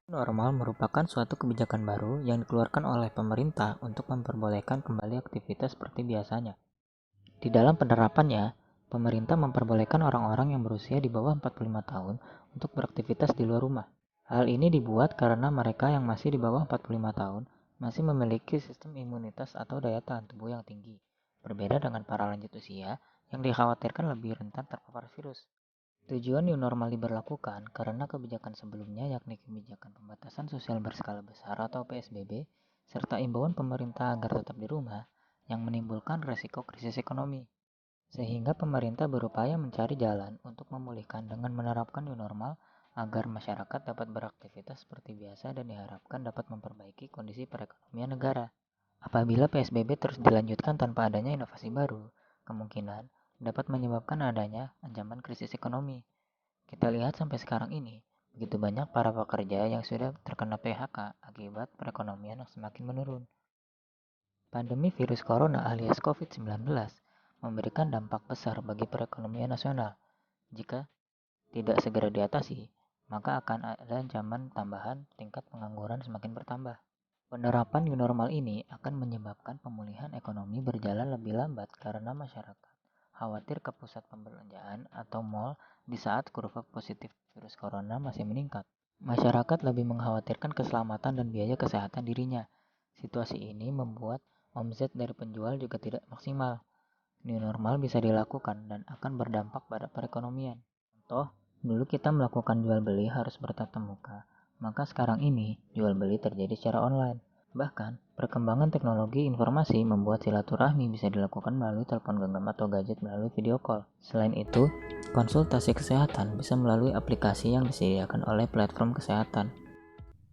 Normal merupakan suatu kebijakan baru yang dikeluarkan oleh pemerintah untuk memperbolehkan kembali aktivitas seperti biasanya. Di dalam penerapannya, pemerintah memperbolehkan orang-orang yang berusia di bawah 45 tahun untuk beraktivitas di luar rumah. Hal ini dibuat karena mereka yang masih di bawah 45 tahun masih memiliki sistem imunitas atau daya tahan tubuh yang tinggi, berbeda dengan para lanjut usia yang dikhawatirkan lebih rentan terpapar virus. Tujuan new normal diberlakukan karena kebijakan sebelumnya, yakni kebijakan pembatasan sosial berskala besar atau PSBB, serta imbauan pemerintah agar tetap di rumah yang menimbulkan resiko krisis ekonomi. Sehingga pemerintah berupaya mencari jalan untuk memulihkan dengan menerapkan new normal agar masyarakat dapat beraktivitas seperti biasa dan diharapkan dapat memperbaiki kondisi perekonomian negara. Apabila PSBB terus dilanjutkan tanpa adanya inovasi baru, kemungkinan dapat menyebabkan adanya ancaman krisis ekonomi. Kita lihat sampai sekarang ini, begitu banyak para pekerja yang sudah terkena PHK akibat perekonomian yang semakin menurun. Pandemi virus corona alias COVID-19 memberikan dampak besar bagi perekonomian nasional. Jika tidak segera diatasi, maka akan ada ancaman tambahan tingkat pengangguran semakin bertambah. Penerapan new normal ini akan menyebabkan pemulihan ekonomi berjalan lebih lambat karena masyarakat khawatir ke pusat perbelanjaan atau mal di saat kurva positif virus corona masih meningkat. Masyarakat lebih mengkhawatirkan keselamatan dan biaya kesehatan dirinya. Situasi ini membuat omset dari penjual juga tidak maksimal. New normal bisa dilakukan dan akan berdampak pada perekonomian. Contoh, dulu kita melakukan jual beli harus bertatap muka, maka sekarang ini jual beli terjadi secara online. Bahkan, perkembangan teknologi informasi membuat silaturahmi bisa dilakukan melalui telepon genggam atau gadget melalui video call. Selain itu, konsultasi kesehatan bisa melalui aplikasi yang disediakan oleh platform kesehatan.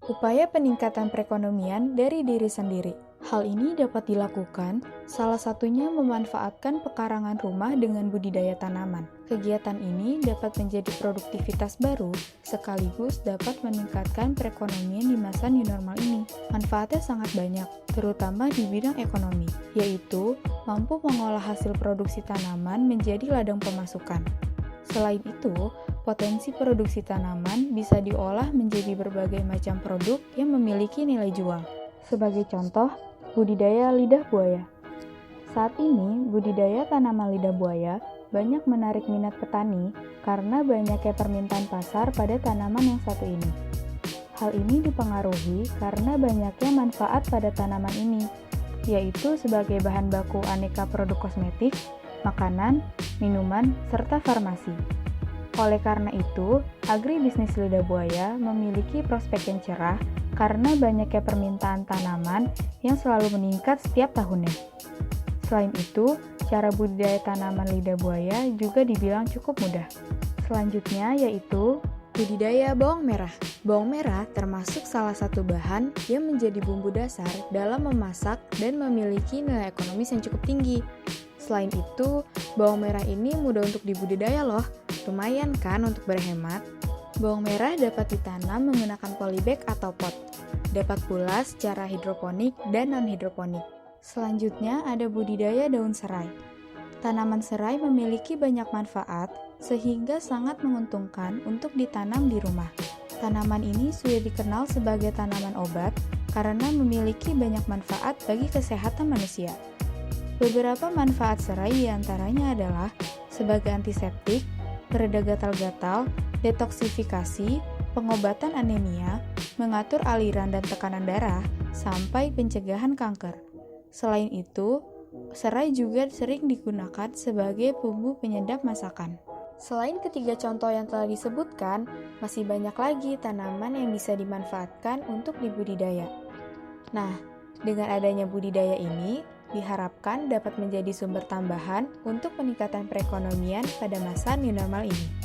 Upaya peningkatan perekonomian dari diri sendiri. Hal ini dapat dilakukan, salah satunya memanfaatkan pekarangan rumah dengan budidaya tanaman. Kegiatan ini dapat menjadi produktivitas baru, sekaligus dapat meningkatkan perekonomian di masa new normal ini. Manfaatnya sangat banyak, terutama di bidang ekonomi, yaitu mampu mengolah hasil produksi tanaman menjadi ladang pemasukan. Selain itu, potensi produksi tanaman bisa diolah menjadi berbagai macam produk yang memiliki nilai jual. Sebagai contoh, budidaya lidah buaya. Saat ini, budidaya tanaman lidah buaya banyak menarik minat petani karena banyaknya permintaan pasar pada tanaman yang satu ini. Hal ini dipengaruhi karena banyaknya manfaat pada tanaman ini, yaitu sebagai bahan baku aneka produk kosmetik, makanan, minuman, serta farmasi. Oleh karena itu, agribisnis lidah buaya memiliki prospek yang cerah karena banyaknya permintaan tanaman yang selalu meningkat setiap tahunnya. Selain itu, cara budidaya tanaman lidah buaya juga dibilang cukup mudah. Selanjutnya yaitu budidaya bawang merah. Bawang merah termasuk salah satu bahan yang menjadi bumbu dasar dalam memasak dan memiliki nilai ekonomis yang cukup tinggi. Selain itu, bawang merah ini mudah untuk dibudidaya loh. Lumayan kan untuk berhemat? Bawang merah dapat ditanam menggunakan polybag atau pot. Dapat pula secara hidroponik dan non-hidroponik. Selanjutnya ada budidaya daun serai. Tanaman serai memiliki banyak manfaat sehingga sangat menguntungkan untuk ditanam di rumah. Tanaman ini sudah dikenal sebagai tanaman obat karena memiliki banyak manfaat bagi kesehatan manusia. Beberapa manfaat serai diantaranya adalah sebagai antiseptik, pereda gatal-gatal, detoksifikasi, pengobatan anemia, mengatur aliran dan tekanan darah, sampai pencegahan kanker. Selain itu, serai juga sering digunakan sebagai bumbu penyedap masakan. Selain ketiga contoh yang telah disebutkan, masih banyak lagi tanaman yang bisa dimanfaatkan untuk dibudidaya. Nah, dengan adanya budidaya ini, diharapkan dapat menjadi sumber tambahan untuk peningkatan perekonomian pada masa new normal ini.